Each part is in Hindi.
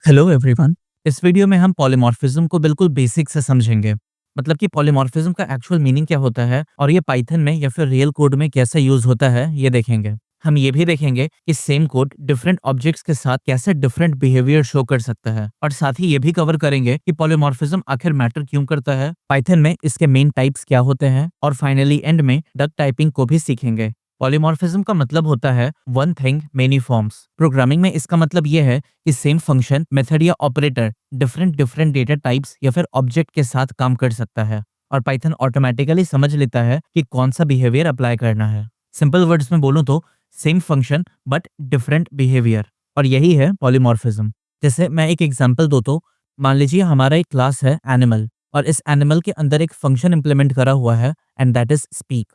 Hello everyone. इस वीडियो में हम पॉलीमॉर्फिज्म को बिल्कुल बेसिक से समझेंगे। मतलब कि पॉलीमॉर्फिज्म का एक्चुअल मीनिंग क्या होता है और ये पाइथन में या फिर रियल कोड में कैसे यूज होता है ये देखेंगे। हम ये भी देखेंगे कि सेम कोड डिफरेंट ऑब्जेक्ट्स के साथ कैसे डिफरेंट बिहेवियर शो कर सकता है और साथ ही ये भी कवर करेंगे कि पॉलीमॉर्फिज्म आखिर मैटर क्यों करता है, पाइथन में इसके मेन टाइप्स क्या होते हैं और फाइनली एंड में डक टाइपिंग को भी सीखेंगे। पॉलीमॉर्फिज्म का मतलब होता है one thing many forms. Programming में इसका मतलब ये है कि सेम फंक्शन, मेथड या operator different different data types या फिर ऑब्जेक्ट के साथ काम कर सकता है और पाइथन ऑटोमेटिकली समझ लेता है कि कौन सा बिहेवियर अप्लाई करना है। सिंपल वर्ड्स में बोलूं तो same function but different behaviour, और यही है पॉलीमॉर्फिज्म। जैसे मैं एक एग्जांपल दो तो मान लीजिए हमारा एक क्लास है एनिमल और इस एनिमल के अंदर एक फंक्शन इंप्लीमेंट करा हुआ है एंड दैट इज स्पीक।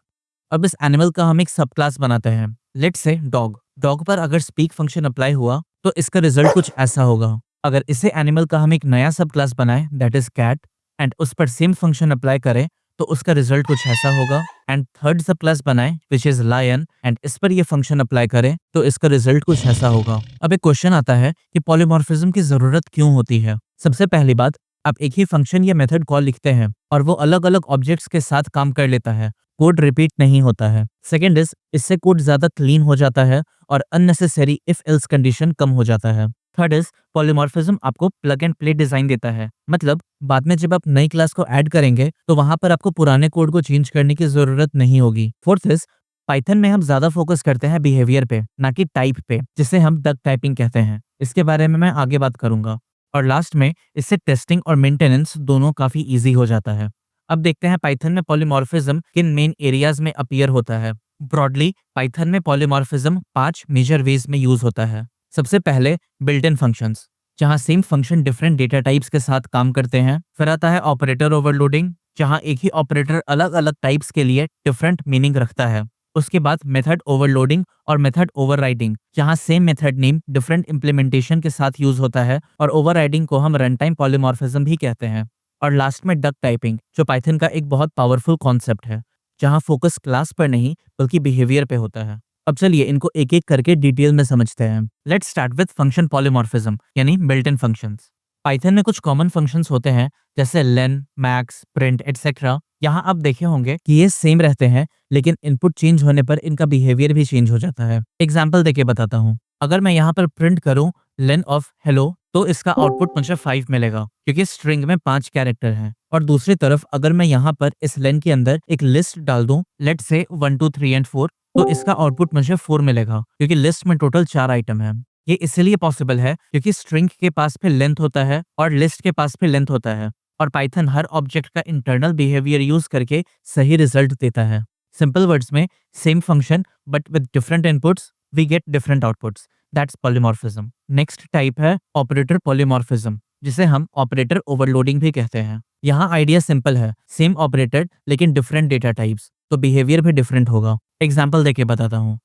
अब इस एनिमल का हम एक सब क्लास बनाते हैं, लेट्स से डॉग। डॉग पर अगर स्पीक फंक्शन अप्लाई हुआ तो इसका रिजल्ट कुछ ऐसा होगा। अगर इसे एनिमल का हम एक नया सब क्लास बनाए दैट इज कैट एंड उस पर सेम फंक्शन अप्लाई करें तो उसका रिजल्ट कुछ ऐसा होगा। एंड थर्ड सब क्लास बनाए विच इज लायन एंड इस पर ये फंक्शन अप्लाई करें तो इसका रिजल्ट कुछ ऐसा होगा। अब एक क्वेश्चन आता है कि पॉलीमॉर्फिज्म की जरूरत क्यों होती है। सबसे पहली बात, आप एक ही फंक्शन या मेथड कॉल लिखते हैं और वो अलग अलग ऑब्जेक्ट्स के साथ काम कर लेता है, कोड रिपीट नहीं होता है। सेकेंड इज, इससे कोड ज्यादा क्लीन हो जाता है और अननेसेसरी इफ एल्स कंडीशन कम हो जाता है। थर्ड इज, पॉलीमॉर्फिज्म आपको प्लग एंड प्ले डिजाइन देता है, मतलब बाद में जब आप नई क्लास को ऐड करेंगे तो वहां पर आपको पुराने कोड को चेंज करने की जरूरत नहीं होगी। फोर्थ इज, पाइथन में हम ज्यादा फोकस करते हैं बिहेवियर पे ना कि टाइप पे, जिसे हम डक टाइपिंग कहते हैं। इसके बारे में मैं आगे बात करूंगा। और लास्ट में इससे टेस्टिंग और मेंटेनेंस दोनों काफी इजी हो जाता है। अब देखते हैं पाइथन में पॉलीमॉर्फिज्म किन मेन एरियाज में अपीयर होता है। ब्रॉडली पाइथन में पॉलीमॉर्फिज्म 5 मेजर वेज में यूज होता है। सबसे पहले बिल्ट इन फंक्शंस, जहां same function different data types के साथ काम करते हैं। फिर आता है ऑपरेटर ओवरलोडिंग, जहां एक ही ऑपरेटर अलग अलग टाइप्स के लिए डिफरेंट मीनिंग रखता है। उसके बाद मेथड ओवरलोडिंग और मेथड ओवरराइडिंग, जहां same method name different implementation के साथ यूज होता है और ओवरराइडिंग को हम रन टाइम पॉलीमॉर्फिज्म भी कहते हैं। और लास्ट में डक टाइपिंग, जो पाइथन का एक बहुत पावरफुल कॉन्सेप्ट है, जहां फोकस क्लास पर नहीं बल्कि बिहेवियर पे होता है। अब चलिए इनको एक एक करके डिटेल में समझते हैं। Let's start with function polymorphism यानी बिल्ट इन फंक्शंस। पाइथन में कुछ कॉमन फंक्शंस होते हैं जैसे लेन, मैक्स, प्रिंट एटसेट्रा। यहाँ आप देखे होंगे कि ये सेम रहते हैं लेकिन इनपुट चेंज होने पर इनका बिहेवियर भी चेंज हो जाता है। एग्जाम्पल देके बताता हूँ। अगर मैं यहाँ पर प्रिंट करूँ लेन ऑफ हेलो तो इसका आउटपुट मुझे 5 मिलेगा क्योंकि स्ट्रिंग में 5 कैरेक्टर हैं। और दूसरी तरफ अगर मैं यहाँ पर इस लेन के अंदर एक लिस्ट डाल दूं, लेट्स से 1 2 3 एंड 4, तो इसका आउटपुट मुझे 4 मिलेगा क्योंकि लिस्ट में टोटल 4 आइटम है। ये इसलिए पॉसिबल है क्योंकि स्ट्रिंग के पास भी लेंथ होता है और लिस्ट के पास भी लेंथ होता है और पाइथन हर ऑब्जेक्ट का इंटरनल बिहेवियर यूज करके सही रिजल्ट देता है। सिंपल वर्ड्स में, same function but with different inputs we get different outputs. That's polymorphism. Next type है ऑपरेटर पॉलीमॉर्फिज्म, जिसे हम ऑपरेटर ओवरलोडिंग भी कहते हैं। यहाँ आइडिया सिंपल है, सेम ऑपरेटर लेकिन डिफरेंट डेटा टाइप्स, तो बिहेवियर भी डिफरेंट होगा। एग्जाम्पल देके बताता हूँ।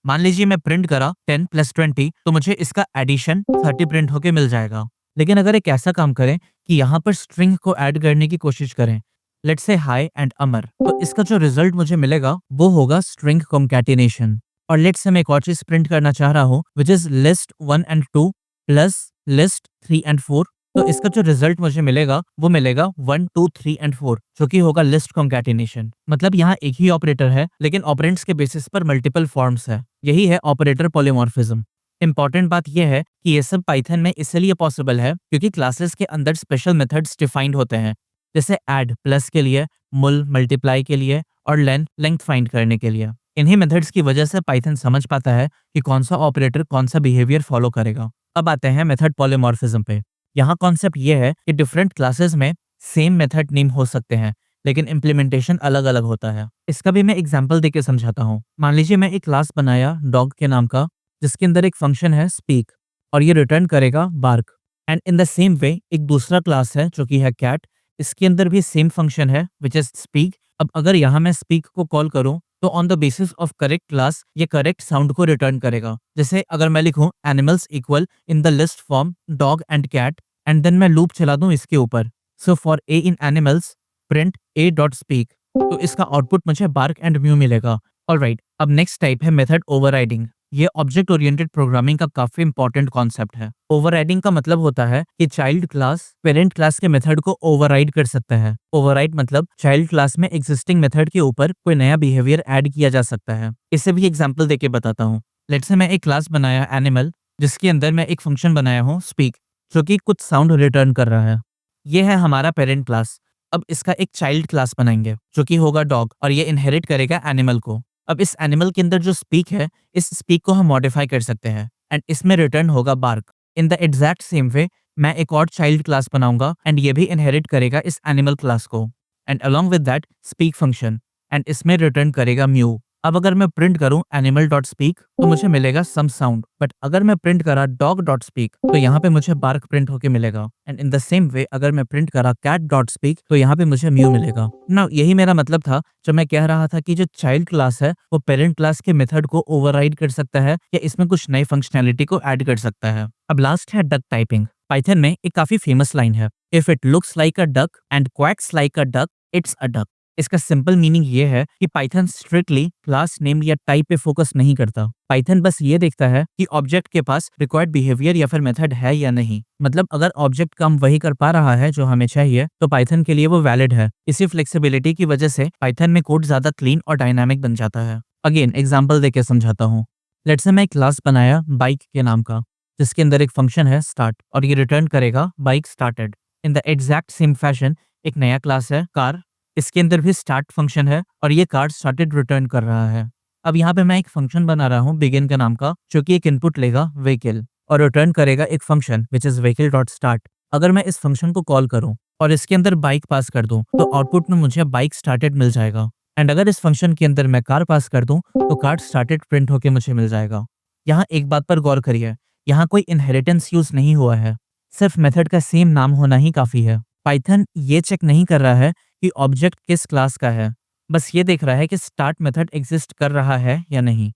मान लीजिए मैं प्रिंट करा 10 + 20 तो मुझे इसका एडिशन 30 प्रिंट होके मिल जाएगा। लेकिन अगर एक ऐसा काम करें कि यहाँ पर स्ट्रिंग को ऐड करने की कोशिश करें, लेट्स से हाई एंड अमर, तो इसका जो रिजल्ट मुझे मिलेगा वो होगा स्ट्रिंग कॉन्कैटिनेशन। और लेट्स से मैं एक और चीज प्रिंट करना चाह रहा हूँ which is list 1 and 2 plus list 3 and 4, तो इसका जो रिजल्ट मुझे मिलेगा वो मिलेगा 1 2 3 एंड 4, जो कि होगा लिस्ट कॉन्कैटिनेशन। मतलब यहाँ एक ही ऑपरेटर है लेकिन ऑपरेंड्स के बेसिस पर मल्टीपल फॉर्म्स है। यही है ऑपरेटर पॉलीमॉर्फिज्म। इंपॉर्टेंट बात यह है कि ये सब पाइथन में इसलिए पॉसिबल है क्योंकि क्लासेस के अंदर स्पेशल मेथड्स डिफाइंड होते हैं, जैसे ऐड प्लस के लिए, मुल मल्टीप्लाई के लिए और लेन लेंथ फाइंड करने के लिए। इन्हीं मेथड्स की वजह से पाइथन समझ पाता है कि कौन सा ऑपरेटर कौन सा बिहेवियर फॉलो करेगा। अब आते हैं मेथड पॉलीमॉर्फिज्म पे। यहाँ कॉन्सेप्ट ये है कि डिफरेंट क्लासेस में सेम मेथड नेम हो सकते हैं लेकिन इम्प्लीमेंटेशन अलग अलग होता है। इसका भी मैं एग्जांपल देके समझाता हूँ। मान लीजिए मैं एक क्लास बनाया डॉग के नाम का, जिसके अंदर एक फंक्शन है स्पीक और ये रिटर्न करेगा bark. And in the same way एक दूसरा क्लास है जो कि है कैट, इसके अंदर भी सेम फंक्शन है विच इज स्पीक। अब अगर यहाँ मैं स्पीक को कॉल करूँ तो on the basis of correct class ये करेक्ट साउंड को रिटर्न करेगा। जैसे अगर मैं लिखूं animals equal in the list form dog and cat and then मैं लूप चला दूं इसके ऊपर, so for A in animals print A dot speak, तो इसका आउटपुट मुझे बार्क एंड म्यू मिलेगा। ऑलराइट, अब नेक्स्ट टाइप है मेथड ओवरराइडिंग। ये ऑब्जेक्ट ओरिएंटेड प्रोग्रामिंग का काफी इंपॉर्टेंट कॉन्सेप्ट है। ओवरराइडिंग का मतलब होता है कि चाइल्ड क्लास पेरेंट क्लास के मेथड को ओवरराइड कर सकता है। ओवरराइड मतलब चाइल्ड क्लास में एग्जिस्टिंग मेथड के ऊपर कोई नया बिहेवियर ऐड किया जा सकता है। इसे भी एग्जांपल देके बताता हूँ। लेट्स से मैं एक क्लास बनाया एनिमल, जिसके अंदर मैं एक फंक्शन बनाया हूँ स्पीक, जो कि कुछ साउंड रिटर्न कर रहा है। ये है हमारा पेरेंट क्लास। अब इसका एक चाइल्ड क्लास बनाएंगे जो कि होगा डॉग, और ये इनहेरिट करेगा एनिमल को। अब इस एनिमल के अंदर जो स्पीक है, इस स्पीक को हम मॉडिफाई कर सकते हैं एंड इसमें रिटर्न होगा bark. In the exact same way मैं एक और चाइल्ड क्लास बनाऊंगा एंड ये भी इनहेरिट करेगा इस एनिमल क्लास को and along with that speak function, and इसमें रिटर्न करेगा म्यू। अब अगर मैं प्रिंट करूं एनिमल डॉट स्पीक तो मुझे मिलेगा सम साउंड, बट अगर मैं प्रिंट करा डॉग डॉट स्पीक तो यहाँ पे मुझे बार्क प्रिंट होके मिलेगा। एंड इन द सेम वे अगर मैं प्रिंट करा कैट डॉट स्पीक तो यहाँ पे मुझे म्यू मिलेगा। ना यही मेरा मतलब था जब मैं कह रहा था कि जो चाइल्ड क्लास है वो पेरेंट क्लास के मेथड को ओवरराइड कर सकता है या इसमें कुछ नई फंक्शनैलिटी को ऐड कर सकता है। अब लास्ट है डक टाइपिंग। पाइथन में एक काफी फेमस लाइन है, if it looks like a duck and quacks like a duck it's a duck. इसका सिंपल मीनिंग ये है कि पाइथन स्ट्रिक्टली क्लास नेम या टाइप पे फोकस नहीं करता। पाइथन बस ये देखता है कि ऑब्जेक्ट के पास रिक्वायर्ड बिहेवियर या फिर मेथड है या नहीं। मतलब अगर ऑब्जेक्ट काम वही कर पा रहा है जो हमें चाहिए तो पाइथन के लिए वो वैलिड है। इसी फ्लेक्सिबिलिटी की वजह से पाइथन में कोड ज्यादा क्लीन और डायनामिक बन जाता है। अगेन एग्जाम्पल देके समझाता हूँ। लेट्स से मैं एक क्लास बनाया बाइक के नाम का, जिसके अंदर एक फंक्शन है स्टार्ट और ये रिटर्न करेगा bike started. In the exact same fashion एक नया क्लास है कार, इसके अंदर भी स्टार्ट फंक्शन है और ये कार स्टार्टेड रिटर्न कर रहा है। अब यहाँ पे मैं एक फंक्शन बना रहा हूँ बिगिन का नाम का, जो कि एक इनपुट लेगा व्हीकल और रिटर्न करेगा एक function which is vehicle dot start. अगर मैं इस फंक्शन को कॉल करूँ और इसके अंदर बाइक पास कर दूं तो आउटपुट में मुझे बाइक स्टार्टेड मिल जाएगा। एंड अगर इस फंक्शन के अंदर मैं कार पास कर दूं तो कार स्टार्टेड प्रिंट होके मुझे मिल जाएगा। यहाँ एक बात पर गौर करिए, यहाँ कोई इनहेरिटेंस यूज नहीं हुआ है, सिर्फ मेथड का सेम नाम होना ही काफी है। पाइथन ये चेक नहीं कर रहा है कि ऑब्जेक्ट किस क्लास का है, बस ये देख रहा है कि स्टार्ट मेथड एग्जिस्ट कर रहा है या नहीं।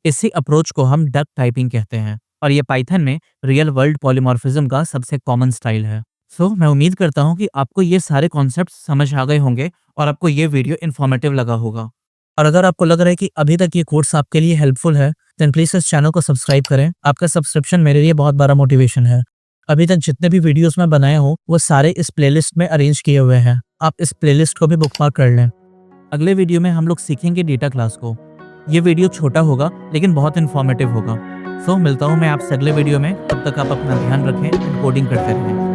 इसी अप्रोच को हम डक टाइपिंग कहते हैं और ये पाइथन में रियल वर्ल्ड पॉलीमॉर्फिज्म का सबसे कॉमन स्टाइल है। मैं उम्मीद करता हूँ कि आपको ये सारे कॉन्सेप्ट समझ आ गए होंगे और आपको ये वीडियो इन्फॉर्मेटिव लगा होगा। और अगर आपको लग रहा है कि अभी तक ये कोर्स आपके लिए हेल्पफुल है देन प्लीज इस चैनल को सब्सक्राइब करें। आपका सब्सक्रिप्शन मेरे लिए बहुत बड़ा मोटिवेशन है। अभी तक जितने भी वीडियोस मैं बनाया हूँ वो सारे इस प्लेलिस्ट में अरेंज किए हुए हैं, आप इस प्लेलिस्ट को भी बुकमार्क कर लें। अगले वीडियो में हम लोग सीखेंगे डेटा क्लास को। ये वीडियो छोटा होगा लेकिन बहुत इन्फॉर्मेटिव होगा। मिलता हूँ मैं आपसे अगले वीडियो में, तब तक आप अपना ध्यान रखें, कोडिंग करते रहें।